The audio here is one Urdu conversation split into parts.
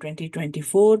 2024।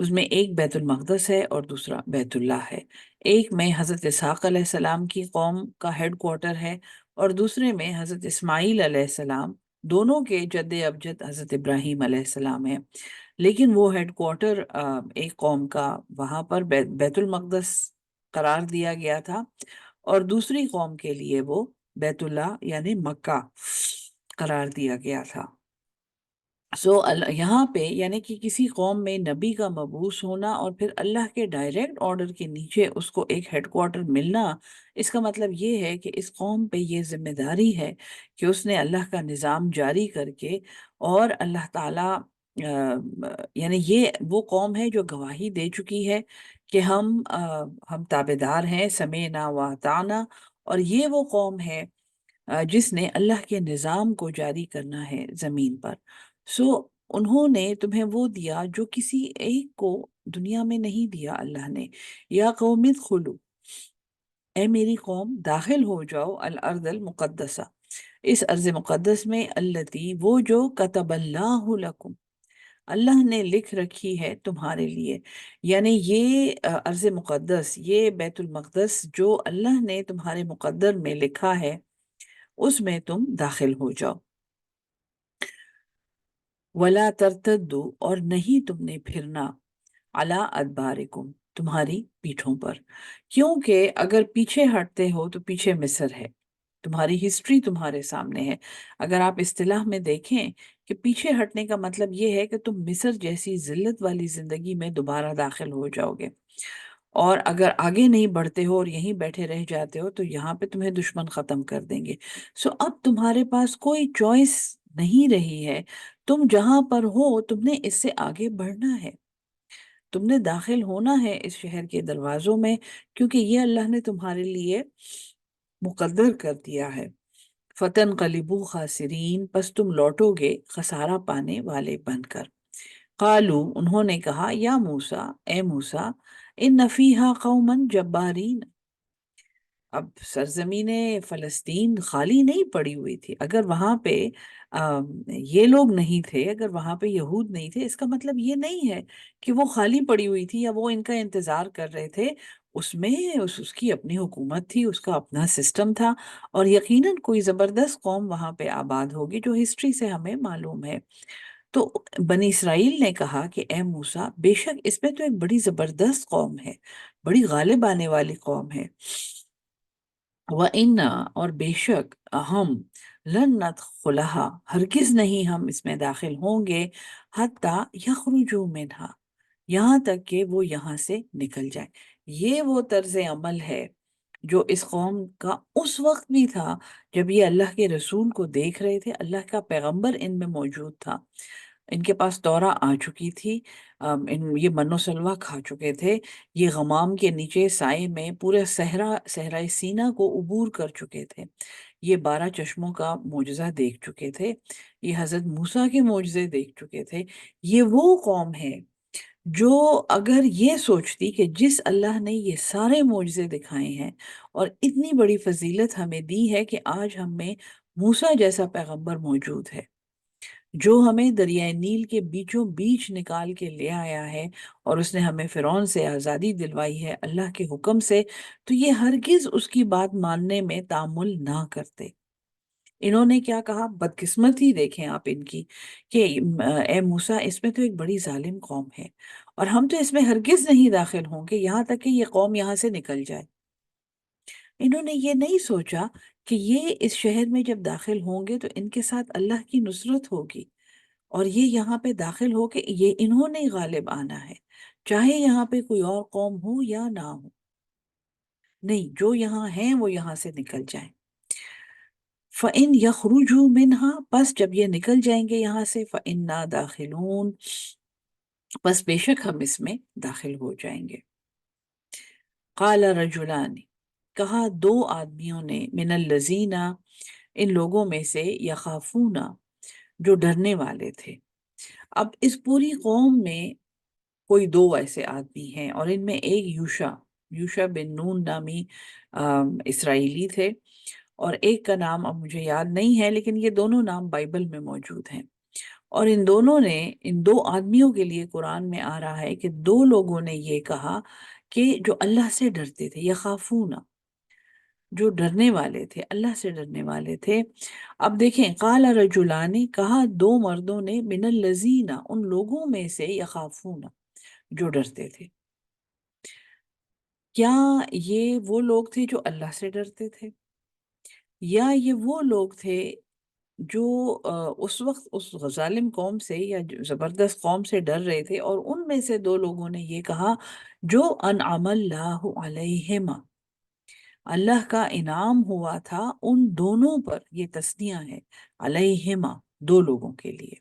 اس میں ایک بیت المقدس ہے اور دوسرا بیت اللہ ہے۔ ایک میں حضرت اسحاق علیہ السلام کی قوم کا ہیڈ کوارٹر ہے اور دوسرے میں حضرت اسماعیل علیہ السلام، دونوں کے جد ابجد حضرت ابراہیم علیہ السلام ہے، لیکن وہ ہیڈ کوارٹر ایک قوم کا وہاں پر بیت المقدس قرار دیا گیا تھا، اور دوسری قوم کے لیے وہ بیت اللہ یعنی مکہ قرار دیا گیا تھا۔ یہاں پہ یعنی کہ کسی قوم میں نبی کا مبعوث ہونا اور پھر اللہ کے ڈائریکٹ آرڈر کے نیچے اس کو ایک ہیڈ کوارٹر ملنا، اس کا مطلب یہ ہے کہ اس قوم پہ یہ ذمہ داری ہے کہ اس نے اللہ کا نظام جاری کر کے، اور اللہ تعالیٰ یعنی یہ وہ قوم ہے جو گواہی دے چکی ہے کہ ہم تابعدار ہیں، سمعنا واطعنا، اور یہ وہ قوم ہے جس نے اللہ کے نظام کو جاری کرنا ہے زمین پر۔ انہوں نے تمہیں وہ دیا جو کسی ایک کو دنیا میں نہیں دیا اللہ نے۔ یا قوم ادخلوا، اے میری قوم داخل ہو جاؤ، الارض المقدسہ، اس ارض مقدس میں، التی، وہ جو کتب اللہ لکم، اللہ نے لکھ رکھی ہے تمہارے لیے، یعنی یہ ارض مقدس، یہ بیت المقدس جو اللہ نے تمہارے مقدر میں لکھا ہے، اس میں تم داخل ہو جاؤ۔ ولا ترتدوا، اور نہیں تم نے پھرنا، علی ادبارکم، تمہاری پیٹھوں پر، کیونکہ اگر پیچھے ہٹتے ہو تو پیچھے مصر ہے، تمہاری ہسٹری تمہارے سامنے ہے۔ اگر آپ اصطلاح میں دیکھیں کہ پیچھے ہٹنے کا مطلب یہ ہے کہ تم مصر جیسی ذلت والی زندگی میں دوبارہ داخل ہو جاؤ گے، اور اگر آگے نہیں بڑھتے ہو اور یہیں بیٹھے رہ جاتے ہو تو یہاں پہ تمہیں دشمن ختم کر دیں گے۔ اب تمہارے پاس کوئی چوائس نہیں رہی ہے، تم جہاں پر ہو تم نے اس سے آگے بڑھنا ہے، تم نے داخل ہونا ہے اس شہر کے دروازوں میں، کیونکہ یہ اللہ نے تمہارے لیے مقدر کر دیا ہے۔ فَتَنْقَلِبُوا خَاسِرِينَ، پس تم لوٹو گے خسارہ پانے والے بن کر۔ قالو، انہوں نے کہا، یا موسیٰ، اے موسیٰ، ان فیہا قوما جبارین، اب سرزمین فلسطین خالی نہیں پڑی ہوئی تھی، اگر وہاں پہ یہ لوگ نہیں تھے، اگر وہاں پہ یہود نہیں تھے، اس کا مطلب یہ نہیں ہے کہ وہ خالی پڑی ہوئی تھی یا وہ ان کا انتظار کر رہے تھے۔ اس میں اس کی اپنی حکومت تھی، اس کا اپنا سسٹم تھا، اور یقیناً کوئی زبردست قوم وہاں پہ آباد ہوگی جو ہسٹری سے ہمیں معلوم ہے۔ تو بنی اسرائیل نے کہا کہ اے موسیٰ، بے شک اس میں تو ایک بڑی زبردست قوم ہے، بڑی غالب آنے والی قوم ہے۔ وَإِنَّا، اور بے شک ہم، لن ندخلها، ہرگز نہیں ہم اس میں داخل ہوں گے، حتیٰ یخرجوا منہا، یہاں تک کہ وہ یہاں سے نکل جائیں۔ یہ وہ طرز عمل ہے جو اس قوم کا اس وقت بھی تھا جب یہ اللہ کے رسول کو دیکھ رہے تھے، اللہ کا پیغمبر ان میں موجود تھا، ان کے پاس تورا آ چکی تھی، یہ من و سلوہ کھا چکے تھے، یہ غمام کے نیچے سائے میں پورے صحرائے سینا کو عبور کر چکے تھے، یہ 12 چشموں کا معجزہ دیکھ چکے تھے، یہ حضرت موسیٰ کے معجزے دیکھ چکے تھے۔ یہ وہ قوم ہے جو اگر یہ سوچتی کہ جس اللہ نے یہ سارے معجزے دکھائے ہیں اور اتنی بڑی فضیلت ہمیں دی ہے کہ آج ہم میں موسیٰ جیسا پیغمبر موجود ہے جو ہمیں دریائے نیل کے بیچوں بیچ نکال کے لے آیا ہے، اور اس نے ہمیں فرعون سے آزادی دلوائی ہے اللہ کے حکم سے، تو یہ ہرگز اس کی بات ماننے میں تامل نہ کرتے۔ انہوں نے کیا کہا، بدقسمتی دیکھیں آپ ان کی، کہ اے موسیٰ، اس میں تو ایک بڑی ظالم قوم ہے اور ہم تو اس میں ہرگز نہیں داخل ہوں گے یہاں تک کہ یہ قوم یہاں سے نکل جائے۔ انہوں نے یہ نہیں سوچا کہ یہ اس شہر میں جب داخل ہوں گے تو ان کے ساتھ اللہ کی نصرت ہوگی، اور یہ یہاں پہ داخل ہو کے یہ انہوں نے غالب آنا ہے، چاہے یہاں پہ کوئی اور قوم ہو یا نہ ہو، نہیں، جو یہاں ہیں وہ یہاں سے نکل جائیں۔ فَإِنْ يَخْرُجُوا مِنْهَا، پس جب یہ نکل جائیں گے یہاں سے، فَإِنَّا دَاخِلُونَ، پس بے شک ہم اس میں داخل ہو جائیں گے۔ قَالَ رَجُلَانِ، کہا دو آدمیوں نے، من الذین، ان لوگوں میں سے، یخافون، جو ڈرنے والے تھے۔ اب اس پوری قوم میں کوئی دو ایسے آدمی ہیں، اور ان میں ایک یوشع بن نون نامی اسرائیلی تھے، اور ایک کا نام اب مجھے یاد نہیں ہے، لیکن یہ دونوں نام بائبل میں موجود ہیں۔ اور ان دو آدمیوں کے لیے قرآن میں آ رہا ہے کہ دو لوگوں نے یہ کہا کہ جو اللہ سے ڈرتے تھے، یخافون، جو ڈرنے والے تھے، اللہ سے ڈرنے والے تھے۔ اب دیکھیں، قال رجلان، کہا دو مردوں نے، من الذین، ان لوگوں میں سے، یخافون، جو ڈرتے تھے۔ کیا یہ وہ لوگ تھے جو اللہ سے ڈرتے تھے، یا یہ وہ لوگ تھے جو اس وقت اس ظالم قوم سے یا زبردست قوم سے ڈر رہے تھے؟ اور ان میں سے دو لوگوں نے یہ کہا جو انعم اللہ علیہما، اللہ کا انعام ہوا تھا ان دونوں پر، یہ تثنیہ ہے، علیہما، دو لوگوں کے لیے۔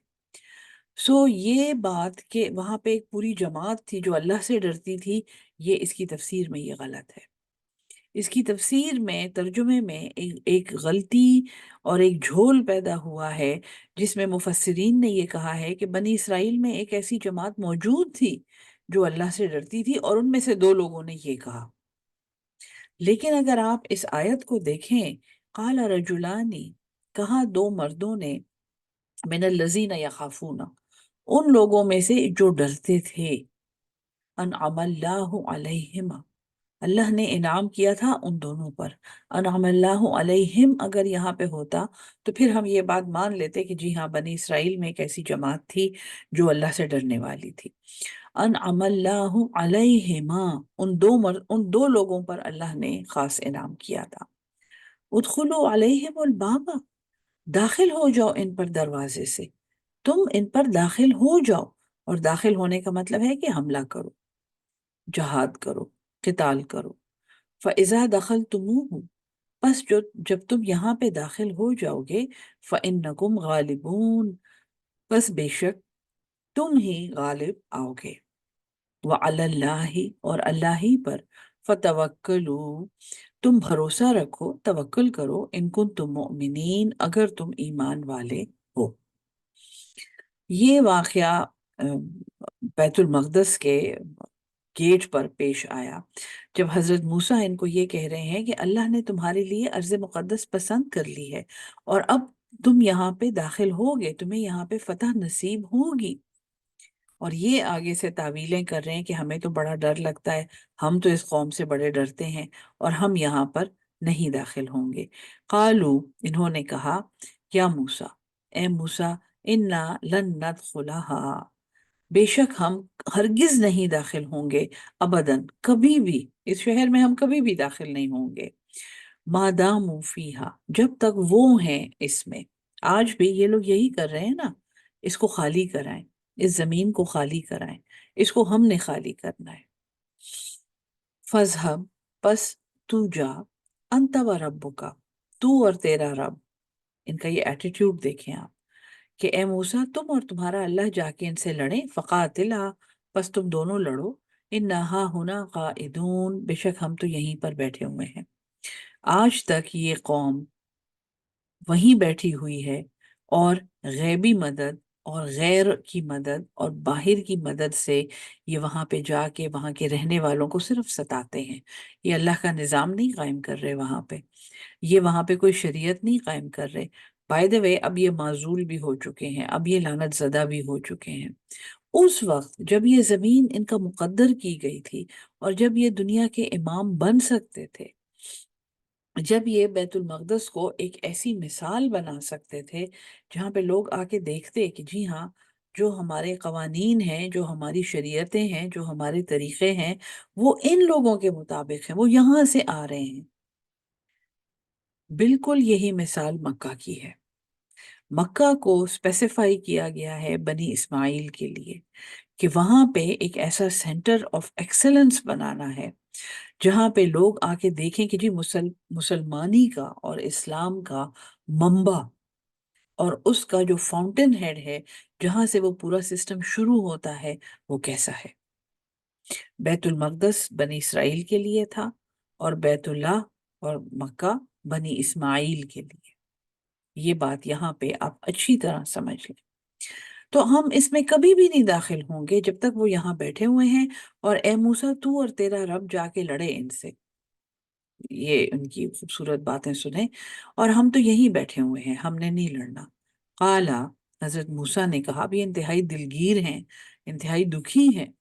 یہ بات کہ وہاں پہ ایک پوری جماعت تھی جو اللہ سے ڈرتی تھی، یہ اس کی تفسیر میں یہ غلط ہے۔ اس کی تفسیر میں، ترجمے میں ایک غلطی اور ایک جھول پیدا ہوا ہے، جس میں مفسرین نے یہ کہا ہے کہ بنی اسرائیل میں ایک ایسی جماعت موجود تھی جو اللہ سے ڈرتی تھی، اور ان میں سے دو لوگوں نے یہ کہا۔ لیکن اگر آپ اس آیت کو دیکھیں، قال رجلانی، کہا دو مردوں نے، من الذین یخافون، ان لوگوں میں سے جو ڈرتے تھے، انعم اللہ علیہم، اللہ نے انعام کیا تھا ان دونوں پر۔ انعم اللہ علیہم اگر یہاں پہ ہوتا تو پھر ہم یہ بات مان لیتے کہ جی ہاں، بنی اسرائیل میں ایک ایسی جماعت تھی جو اللہ سے ڈرنے والی تھی۔ انعم اللہ علیہما، ان دو لوگوں پر اللہ نے خاص انعام کیا تھا۔ ادخلوا علیہم الباب، داخل ہو جاؤ ان پر دروازے سے، تم ان پر داخل ہو جاؤ۔ اور داخل ہونے کا مطلب ہے کہ حملہ کرو، جہاد کرو، قتال کرو۔ فَإِذَا دَخَلْتُمُوهُ، پس جب تم یہاں پہ داخل ہو جاؤ گے، فَإِنَّكُمْ غَالِبُونَ، پس بے شک تم ہی غالب آؤ گے۔ وَعَلَى اللَّهِ، اور اللہ ہی پر، فَتَوَكَّلُوا، تم بھروسہ رکھو، توکل کرو، ان کنتم مؤمنین، اگر تم ایمان والے ہو۔ یہ واقعہ بیت المقدس کے گیٹ پر پیش آیا، جب حضرت موسیٰ ان کو یہ کہہ رہے ہیں کہ اللہ نے تمہارے لیے ارض مقدس پسند کر لی ہے، اور اب تم یہاں پہ داخل ہوگے، تمہیں یہاں پہ فتح نصیب ہوگی۔ اور یہ آگے سے تعویلیں کر رہے ہیں کہ ہمیں تو بڑا ڈر لگتا ہے، ہم تو اس قوم سے بڑے ڈرتے ہیں، اور ہم یہاں پر نہیں داخل ہوں گے۔ قالو، انہوں نے کہا، یا موسیٰ، اے موسیٰ، انا لن ندخلها، بے شک ہم ہرگز نہیں داخل ہوں گے، ابداً، کبھی بھی، اس شہر میں ہم کبھی بھی داخل نہیں ہوں گے، ما داموا فیہا، جب تک وہ ہیں اس میں۔ آج بھی یہ لوگ یہی کر رہے ہیں نا، اس کو خالی کرائیں، اس زمین کو خالی کرائیں، اس کو ہم نے خالی کرنا ہے۔ فَاذْهَبْ، پس تو جا، انت و ربک، تو اور تیرا رب۔ ان کا یہ ایٹیٹیوڈ دیکھیں آپ، کہ اے موسیٰ، تم اور تمہارا اللہ جا کے ان سے لڑیں، فقاتلا، پس تم دونوں لڑو، انا ہا ہونا قائدون، بے شک ہم تو یہیں پر بیٹھے ہوئے ہیں۔ آج تک یہ قوم وہیں بیٹھی ہوئی ہے، اور غیبی مدد اور غیر کی مدد اور باہر کی مدد سے یہ وہاں پہ جا کے وہاں کے رہنے والوں کو صرف ستاتے ہیں۔ یہ اللہ کا نظام نہیں قائم کر رہے وہاں پہ، یہ وہاں پہ کوئی شریعت نہیں قائم کر رہے۔ بائی دا وے، اب یہ معزول بھی ہو چکے ہیں، اب یہ لعنت زدہ بھی ہو چکے ہیں۔ اس وقت جب یہ زمین ان کا مقدر کی گئی تھی، اور جب یہ دنیا کے امام بن سکتے تھے، جب یہ بیت المقدس کو ایک ایسی مثال بنا سکتے تھے جہاں پہ لوگ آ کے دیکھتے کہ جی ہاں، جو ہمارے قوانین ہیں، جو ہماری شریعتیں ہیں، جو ہمارے طریقے ہیں، وہ ان لوگوں کے مطابق ہیں، وہ یہاں سے آ رہے ہیں۔ بالکل یہی مثال مکہ کی ہے۔ مکہ کو اسپیسیفائی کیا گیا ہے بنی اسماعیل کے لیے کہ وہاں پہ ایک ایسا سینٹر آف ایکسلنس بنانا ہے جہاں پہ لوگ آ کے دیکھیں کہ جی مسلمانی کا اور اسلام کا منبع اور اس کا جو فاؤنٹین ہیڈ ہے، جہاں سے وہ پورا سسٹم شروع ہوتا ہے، وہ کیسا ہے۔ بیت المقدس بنی اسرائیل کے لیے تھا، اور بیت اللہ اور مکہ بنی اسماعیل کے لیے۔ یہ بات یہاں پہ آپ اچھی طرح سمجھ لیں۔ تو ہم اس میں کبھی بھی نہیں داخل ہوں گے جب تک وہ یہاں بیٹھے ہوئے ہیں، اور اے موسیٰ، تو اور تیرا رب جا کے لڑے ان سے، یہ ان کی خوبصورت باتیں سنیں، اور ہم تو یہیں بیٹھے ہوئے ہیں، ہم نے نہیں لڑنا۔ قالا، حضرت موسیٰ نے کہا، اب یہ انتہائی دلگیر ہیں، انتہائی دکھی ہیں،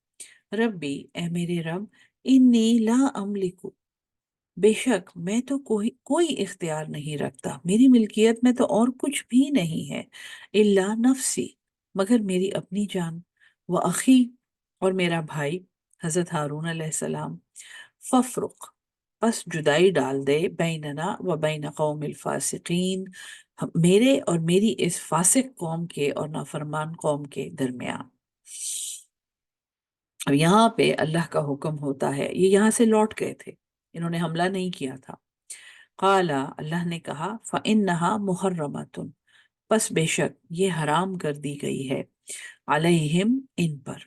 ربی، اے میرے رب، انی لا املکو، بے شک میں تو کوئی اختیار نہیں رکھتا، میری ملکیت میں تو اور کچھ بھی نہیں ہے، الا نفسی، مگر میری اپنی جان، و اخی، اور میرا بھائی حضرت ہارون علیہ السلام، ففرق، پس جدائی ڈال دے، بیننا و بین قوم الفاسقین، میرے اور میری اس فاسق قوم کے اور نافرمان قوم کے درمیان۔ اب یہاں پہ اللہ کا حکم ہوتا ہے، یہ یہاں سے لوٹ گئے تھے، انہوں نے حملہ نہیں کیا تھا۔ قال، اللہ نے کہا، فَإِنَّهَا مُحَرَّمَةٌ، پس بے شک یہ حرام کر دی گئی ہے، علیہم، ان پر،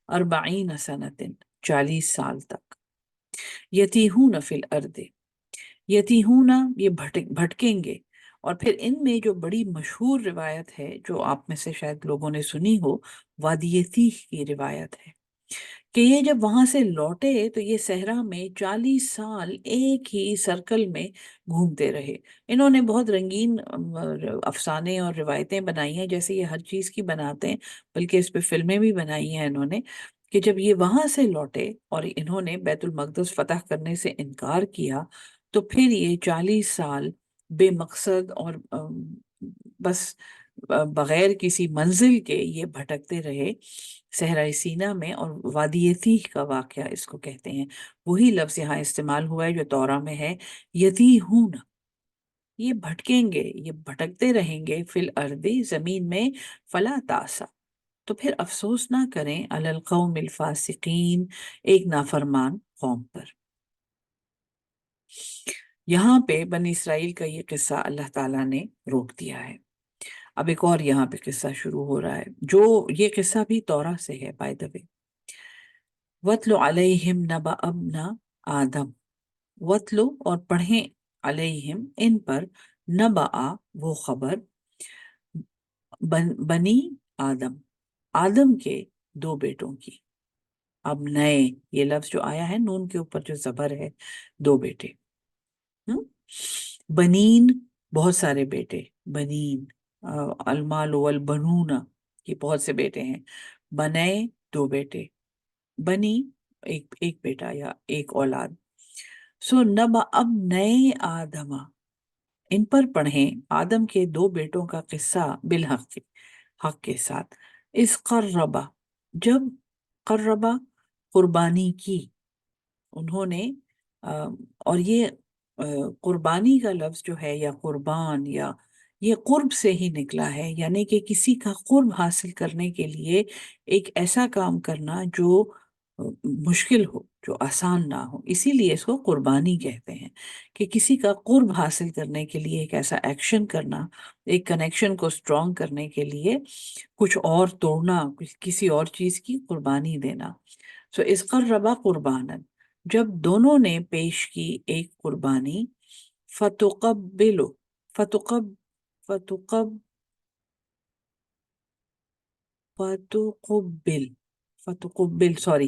40 سنتن، 40 سال تک، یتیہون فی الارض، یتیہون یہ بھٹکیں گے، اور پھر ان میں جو بڑی مشہور روایت ہے جو آپ میں سے شاید لوگوں نے سنی ہو، وادی تیہ کی روایت ہے کہ یہ جب وہاں سے لوٹے تو یہ صحرا میں 40 سال ایک ہی سرکل میں گھومتے رہے۔ انہوں نے بہت رنگین افسانے اور روایتیں بنائی ہیں، جیسے یہ ہر چیز کی بناتے ہیں، بلکہ اس پہ فلمیں بھی بنائی ہیں انہوں نے، کہ جب یہ وہاں سے لوٹے اور انہوں نے بیت المقدس فتح کرنے سے انکار کیا، تو پھر یہ 40 سال بے مقصد اور بس بغیر کسی منزل کے یہ بھٹکتے رہے صحرائے سینا میں، اور وادی تیہ کا واقعہ اس کو کہتے ہیں۔ وہی لفظ یہاں استعمال ہوا ہے جو تورا میں ہے، یتیہون، یہ بھٹکیں گے، یہ بھٹکتے رہیں گے، فی الارض، زمین میں، فلا تاسا، تو پھر افسوس نہ کریں، علی القوم الفاسقین، ایک نافرمان قوم پر۔ یہاں پہ بنی اسرائیل کا یہ قصہ اللہ تعالیٰ نے روک دیا ہے۔ اب ایک اور یہاں پہ قصہ شروع ہو رہا ہے، جو یہ قصہ بھی تورا سے ہے، بائی دا وے۔ وَاتْلُ عَلَيْهِمْ نَبَأَ ابْنَ آدم، وَاتْلُ، اور پڑھیں، علیہم، ان پر، نبأ، وہ خبر، بنی آدم، آدم کے 2 بیٹوں کی۔ اب نئے، یہ لفظ جو آیا ہے نون کے اوپر جو زبر ہے، 2 بیٹے، بنین، بہت سارے بیٹے، بنین، المال والبنون، یہ بہت سے بیٹے ہیں، بنے، 2 بیٹے، بنی، ایک بیٹا یا ایک اولاد۔ سو نبا، اب نئے آدم، ان پر پڑھیں آدم کے 2 بیٹوں کا قصہ، بالحق، حق کے ساتھ، اس قربا، جب، قربا، قربانی کی انہوں نے، اور یہ قربانی کا لفظ جو ہے، یا قربان، یا یہ قرب سے ہی نکلا ہے، یعنی کہ کسی کا قرب حاصل کرنے کے لیے ایک ایسا کام کرنا جو مشکل ہو، جو آسان نہ ہو، اسی لیے اس کو قربانی کہتے ہیں، کہ کسی کا قرب حاصل کرنے کے لیے ایک ایسا ایکشن کرنا، ایک کنیکشن کو سٹرونگ کرنے کے لیے کچھ اور توڑنا، کسی اور چیز کی قربانی دینا۔ سو اس قربا قربانن، جب دونوں نے پیش کی ایک قربانی، فتقبلو، فتقب فتقب فتقبل فتقبل سوری،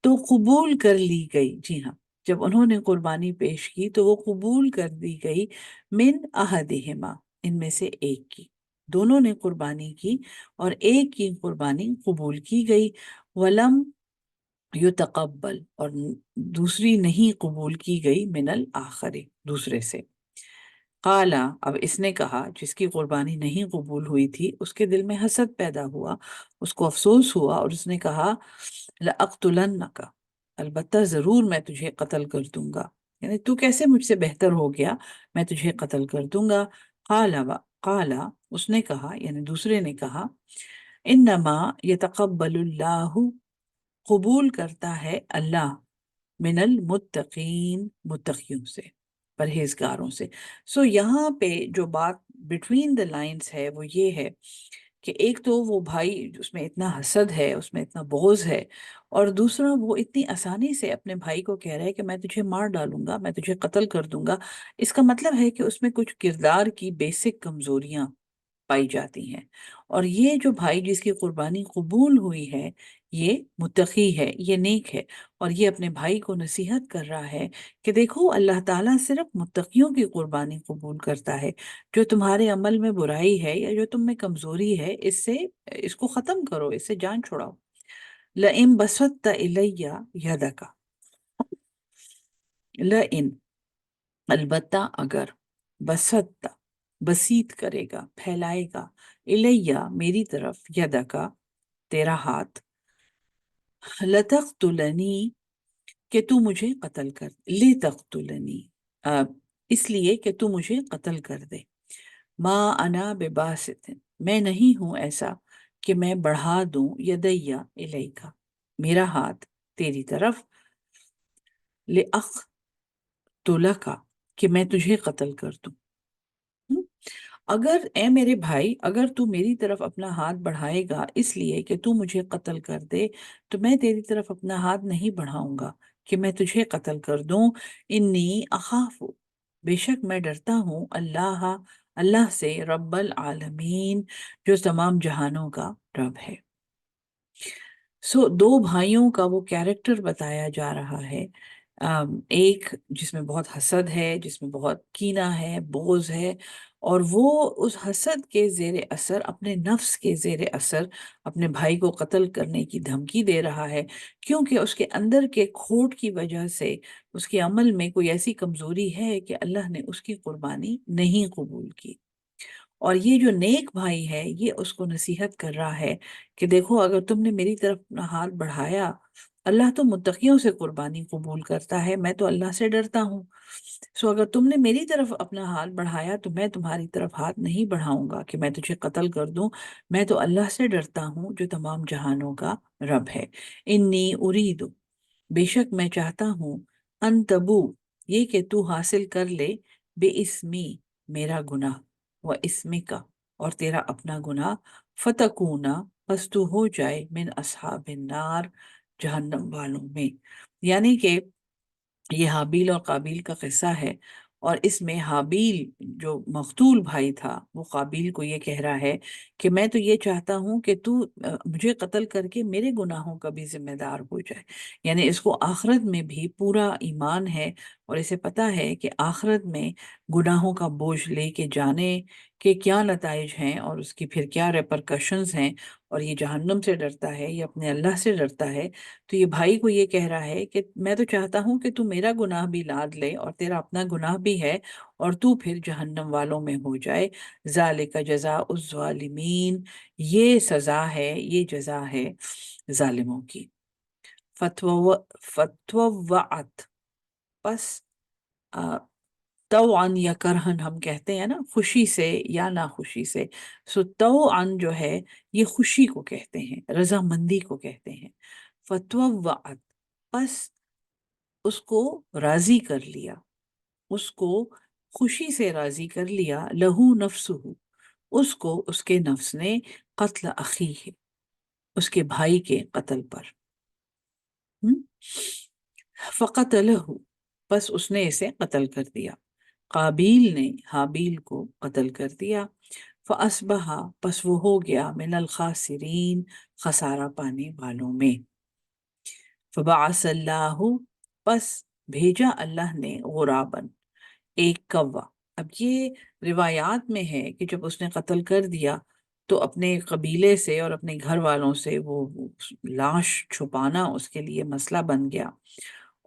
تو قبول کر لی گئی، جی ہاں، جب انہوں نے قربانی پیش کی تو وہ قبول کر دی گئی، من احدہما، ان میں سے ایک کی، دونوں نے قربانی کی اور ایک کی قربانی قبول کی گئی، ولم یتقبل، اور دوسری نہیں قبول کی گئی، من الآخر، دوسرے سے۔ قالا، اب اس نے کہا، جس کی قربانی نہیں قبول ہوئی تھی، اس کے دل میں حسد پیدا ہوا، اس کو افسوس ہوا، اور اس نے کہا، لَأَقْتُلَنَّكَ، البتہ ضرور میں تجھے قتل کر دوں گا، یعنی تو کیسے مجھ سے بہتر ہو گیا، میں تجھے قتل کر دوں گا۔ قالا، اس نے کہا، یعنی دوسرے نے کہا، انما یتقبل اللہ، قبول کرتا ہے اللہ، من المتقین، متقیوں سے، پرہیزگاروں سے۔ سو یہاں پہ جو بات بٹوین دا لائنز ہے وہ یہ ہے کہ ایک تو وہ بھائی، اس میں اتنا حسد ہے، اس میں اتنا بغض ہے، اور دوسرا وہ اتنی آسانی سے اپنے بھائی کو کہہ رہا ہے کہ میں تجھے مار ڈالوں گا، میں تجھے قتل کر دوں گا۔ اس کا مطلب ہے کہ اس میں کچھ کردار کی بیسک کمزوریاں پائی جاتی ہیں، اور یہ جو بھائی جس کی قربانی قبول ہوئی ہے، یہ متقی ہے، یہ نیک ہے، اور یہ اپنے بھائی کو نصیحت کر رہا ہے کہ دیکھو اللہ تعالیٰ صرف متقیوں کی قربانی قبول کرتا ہے۔ جو تمہارے عمل میں برائی ہے یا جو تم میں کمزوری ہے، اس کو ختم کرو، اس سے جان چھڑاؤ۔ لَإِن بَسَطتَ إِلَيَّ يَدَكَ، لَإِن البتہ اگر، بسط بسیط کرے گا، پھیلائے گا، الیہ میری طرف، یدکا تیرا ہاتھ، لتقتلنی کہ تو مجھے قتل کر، لتقتلنی اس لیے کہ تو مجھے قتل کر دے، ما انا بباسط میں نہیں ہوں ایسا کہ میں بڑھا دوں، یدیہ الیکا میرا ہاتھ تیری طرف، لأقتلک کہ میں تجھے قتل کر دوں۔ اگر اے میرے بھائی، اگر تو میری طرف اپنا ہاتھ بڑھائے گا اس لیے کہ تو مجھے قتل کر دے، تو میں تیری طرف اپنا ہاتھ نہیں بڑھاؤں گا کہ میں تجھے قتل کر دوں۔ انی اخاف بے شک میں ڈرتا ہوں، اللہ سے، رب العالمین جو تمام جہانوں کا رب ہے۔ دو بھائیوں کا وہ کیریکٹر بتایا جا رہا ہے، ایک جس میں بہت حسد ہے، جس میں بہت کینہ ہے، بغض ہے، اور وہ اس حسد کے زیر اثر، اپنے نفس کے زیر اثر اپنے بھائی کو قتل کرنے کی دھمکی دے رہا ہے، کیونکہ اس کے اندر کے کھوٹ کی وجہ سے اس کے عمل میں کوئی ایسی کمزوری ہے کہ اللہ نے اس کی قربانی نہیں قبول کی۔ اور یہ جو نیک بھائی ہے، یہ اس کو نصیحت کر رہا ہے کہ دیکھو اگر تم نے میری طرف اپنا ہاتھ بڑھایا، اللہ تو متقیوں سے قربانی قبول کرتا ہے، میں تو اللہ سے ڈرتا ہوں، اگر تم نے میری طرف اپنا ہاتھ بڑھایا تو میں تمہاری طرف ہاتھ نہیں بڑھاؤں گا کہ میں تجھے قتل کر دوں، میں تو اللہ سے ڈرتا ہوں جو تمام جہانوں کا رب ہے۔ انی ارید بے شک میں چاہتا ہوں، ان تبو یہ کہ تو حاصل کر لے، بے اسمی میرا گناہ، و اسمی کا اور تیرا اپنا گناہ، فتکونا پس تو ہو جائے، من اصحاب النار جہنم والوں میں۔ یعنی کہ یہ حابیل اور قابیل کا قصہ ہے، اور اس میں حابیل جو مقتول بھائی تھا وہ قابیل کو یہ کہہ رہا ہے کہ میں تو یہ چاہتا ہوں کہ تو مجھے قتل کر کے میرے گناہوں کا بھی ذمہ دار ہو جائے، یعنی اس کو آخرت میں بھی پورا ایمان ہے، اور اسے پتا ہے کہ آخرت میں گناہوں کا بوجھ لے کے جانے کہ کیا نتائج ہیں اور اس کی پھر کیا ریپرکشنز ہیں، اور یہ جہنم سے ڈرتا ہے، یہ اپنے اللہ سے ڈرتا ہے۔ تو یہ بھائی کو یہ کہہ رہا ہے کہ میں تو چاہتا ہوں کہ تو میرا گناہ بھی لاد لے اور تیرا اپنا گناہ بھی ہے، اور تو پھر جہنم والوں میں ہو جائے۔ ذالک جزاء الظالمین یہ سزا ہے، یہ جزا ہے ظالموں کی۔ فتوعت پس توعن یا کرہن ہم کہتے ہیں نا، خوشی سے یا ناخوشی سے، توعن جو ہے یہ خوشی کو کہتے ہیں، رضامندی کو کہتے ہیں۔ فتوعت پس اس کو راضی کر لیا، اس کو خوشی سے راضی کر لیا، لہو نفسہ اس کو اس کے نفس نے، قتل اخیہ اس کے بھائی کے قتل پر، فقتلہ پس اس نے اسے قتل کر دیا، قابیل نے حابیل کو قتل کر دیا، فاصبح پس وہ ہو گیا، من الخاسرین خسارہ پانے والوں میں۔ فبعث اللہ پس بھیجا اللہ نے، غراباً ایک کوا۔ اب یہ روایات میں ہے کہ جب اس نے قتل کر دیا تو اپنے قبیلے سے اور اپنے گھر والوں سے وہ لاش چھپانا اس کے لیے مسئلہ بن گیا،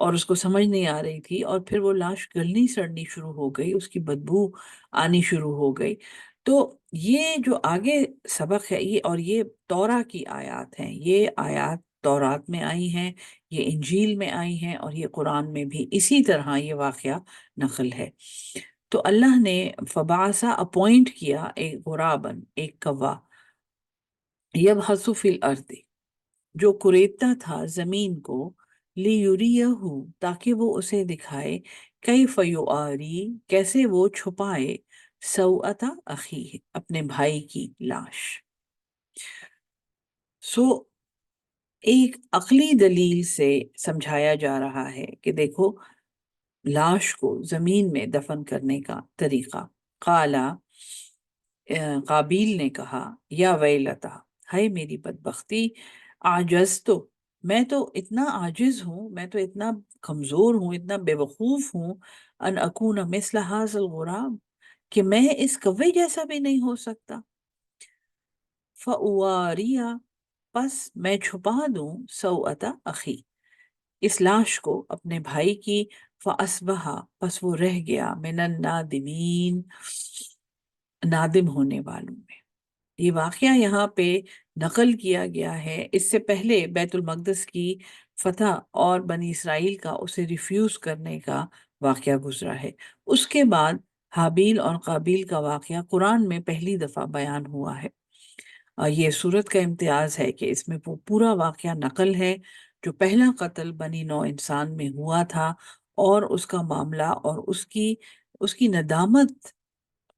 اور اس کو سمجھ نہیں آ رہی تھی، اور پھر وہ لاش گلنی سڑنی شروع ہو گئی، اس کی بدبو آنی شروع ہو گئی۔ تو یہ جو آگے سبق ہے، یہ تورا کی آیات ہیں، یہ آیات تورات میں آئی ہیں، یہ انجیل میں آئی ہیں، اور یہ قرآن میں بھی اسی طرح یہ واقعہ نقل ہے۔ تو اللہ نے فبعثا اپوائنٹ کیا ایک غرابن، ایک کوا، یبحث فی الارض جو کریدتا تھا زمین کو، لیوریہ تاکہ وہ اسے دکھائے، کیف یواری کیسے وہ چھپائے، سوءۃ اخیہ اپنے بھائی کی لاش۔ ایک عقلی دلیل سے سمجھایا جا رہا ہے کہ دیکھو لاش کو زمین میں دفن کرنے کا طریقہ۔ قابیل نے کہا، یا ویلتا ہے میری بدبختی، آجز تو میں تو اتنا عاجز ہوں، میں تو اتنا کمزور ہوں، اتنا بے وقوف ہوں، ان اکون مثل ھذا الغراب، کہ میں اس کوے جیسا بھی نہیں ہو سکتا۔ فَأُوَارِيَ، پس میں چھپا دوں، سوءۃ اخی، اس لاش کو اپنے بھائی کی، فَأَصْبَحَ، پس وہ رہ گیا، من النادمین، نادم ہونے والوں میں۔ یہ واقعہ یہاں پہ نقل کیا گیا ہے، اس سے پہلے بیت المقدس کی فتح اور بنی اسرائیل کا اسے ریفیوز کرنے کا واقعہ گزرا ہے۔ اس کے بعد حابیل اور قابیل کا واقعہ قرآن میں پہلی دفعہ بیان ہوا ہے۔ یہ سورت کا امتیاز ہے کہ اس میں وہ پورا واقعہ نقل ہے، جو پہلا قتل بنی نوع انسان میں ہوا تھا، اور اس کا معاملہ اور اس کی ندامت،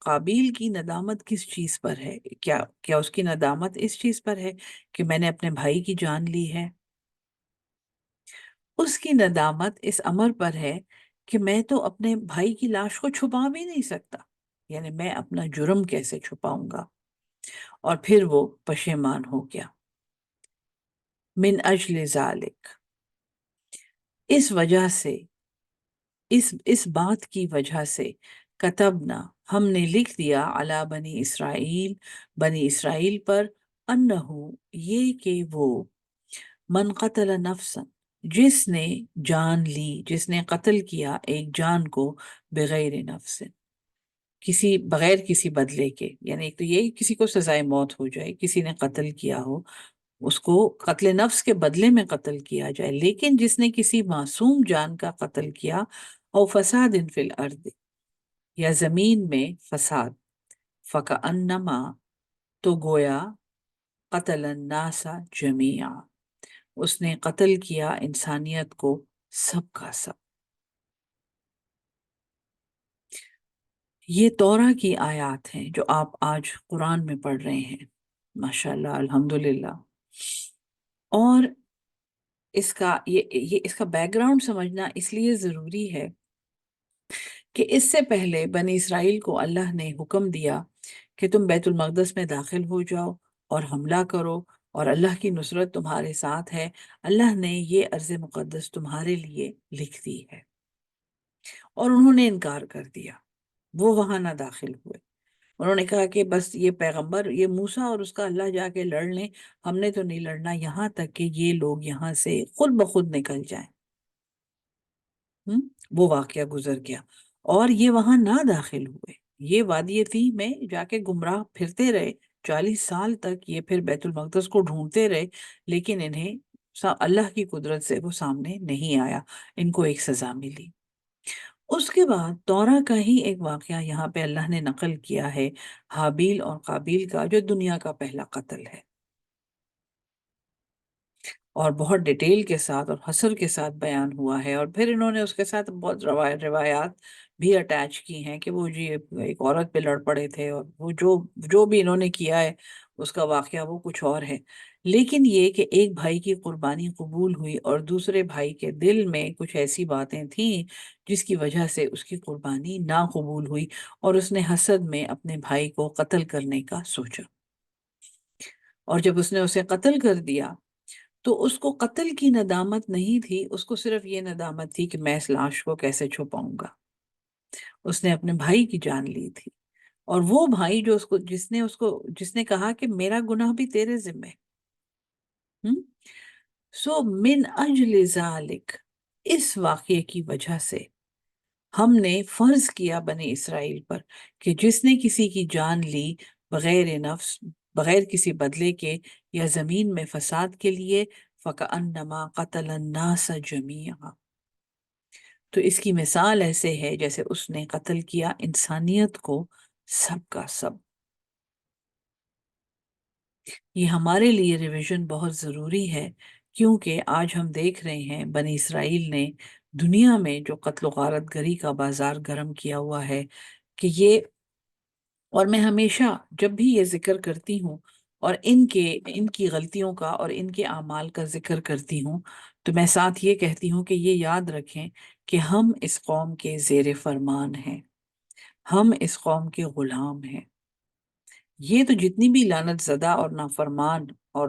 قابیل کی ندامت کس چیز پر ہے؟ کیا اس کی ندامت اس چیز پر ہے کہ میں نے اپنے بھائی کی جان لی ہے؟ اس کی ندامت اس امر پر ہے کہ میں تو اپنے بھائی کی لاش کو چھپا بھی نہیں سکتا، یعنی میں اپنا جرم کیسے چھپاؤں گا؟ اور پھر وہ پشیمان ہو گیا۔ من اجل ذالک، اس وجہ سے، اس بات کی وجہ سے، کتبنا، ہم نے لکھ دیا، علی بنی اسرائیل، بنی اسرائیل پر، انہو، یہ کہ وہ، من قتل نفسا، جس نے جان لی، جس نے قتل کیا ایک جان کو، بغیر نفس، بغیر کسی بدلے کے، یعنی ایک تو یہ کسی کو سزائے موت ہو جائے، کسی نے قتل کیا ہو، اس کو قتل نفس کے بدلے میں قتل کیا جائے، لیکن جس نے کسی معصوم جان کا قتل کیا، او فساد فی الارض، یا زمین میں فساد، فکأنما، تو گویا، قتل الناس جمیعا، اس نے قتل کیا انسانیت کو سب کا سب۔ یہ تورا کی آیات ہیں جو آپ آج قرآن میں پڑھ رہے ہیں، ماشاءاللہ، الحمدللہ۔ اور اس کا بیک گراؤنڈ سمجھنا اس لیے ضروری ہے کہ اس سے پہلے بنی اسرائیل کو اللہ نے حکم دیا کہ تم بیت المقدس میں داخل ہو جاؤ اور حملہ کرو، اور اللہ کی نصرت تمہارے ساتھ ہے، اللہ نے یہ ارض مقدس تمہارے لیے لکھ دی ہے، اور انہوں نے انکار کر دیا، وہ وہاں نہ داخل ہوئے۔ انہوں نے کہا کہ بس یہ پیغمبر، یہ موسیٰ اور اس کا اللہ جا کے لڑ لیں، ہم نے تو نہیں لڑنا، یہاں تک کہ یہ لوگ یہاں سے خود بخود نکل جائیں۔ وہ واقعہ گزر گیا، اور یہ وہاں نہ داخل ہوئے، یہ وادی تھی میں جا کے گمراہ پھرتے رہے 40 سال تک، یہ پھر بیت المقدس کو ڈھونڈتے رہے، لیکن انہیں اللہ کی قدرت سے وہ سامنے نہیں آیا، ان کو ایک سزا ملی۔ اس کے بعد تورا کا ہی ایک واقعہ یہاں پہ اللہ نے نقل کیا ہے، حابیل اور قابیل کا، جو دنیا کا پہلا قتل ہے، اور بہت ڈیٹیل کے ساتھ اور حصر کے ساتھ بیان ہوا ہے، اور پھر انہوں نے اس کے ساتھ بہت روایات بھی اٹیچ کی ہیں کہ وہ جی ایک عورت پہ لڑ پڑے تھے، اور وہ جو بھی انہوں نے کیا ہے اس کا واقعہ وہ کچھ اور ہے، لیکن یہ کہ ایک بھائی کی قربانی قبول ہوئی اور دوسرے بھائی کے دل میں کچھ ایسی باتیں تھیں جس کی وجہ سے اس کی قربانی نہ قبول ہوئی، اور اس نے حسد میں اپنے بھائی کو قتل کرنے کا سوچا، اور جب اس نے اسے قتل کر دیا تو اس کو قتل کی ندامت نہیں تھی، اس کو صرف یہ ندامت تھی کہ میں اس لاش کو کیسے چھپاؤں گا۔ اس نے اپنے بھائی کی جان لی تھی، اور وہ بھائی جو جس نے کہا کہ میرا گناہ بھی تیرے ذمہ ہے۔ سو من اجل ذالک، اس واقعے کی وجہ سے ہم نے فرض کیا بنی اسرائیل پر کہ جس نے کسی کی جان لی بغیر نفس، بغیر کسی بدلے کے، یا زمین میں فساد کے لیے، فَكَأَنَّمَا قَتَلَ النَّاسَ جَمِيعًا، تو اس کی مثال ایسے ہے جیسے اس نے قتل کیا انسانیت کو سب کا سب۔ یہ ہمارے لیے ریویژن بہت ضروری ہے، کیونکہ آج ہم دیکھ رہے ہیں بنی اسرائیل نے دنیا میں جو قتل و غارت گری کا بازار گرم کیا ہوا ہے، کہ یہ، اور میں ہمیشہ جب بھی یہ ذکر کرتی ہوں اور ان کی غلطیوں کا اور ان کے اعمال کا ذکر کرتی ہوں، تو میں ساتھ یہ کہتی ہوں کہ یہ یاد رکھیں کہ ہم اس قوم کے زیر فرمان ہیں، ہم اس قوم کے غلام ہیں۔ یہ تو جتنی بھی لعنت زدہ اور نافرمان اور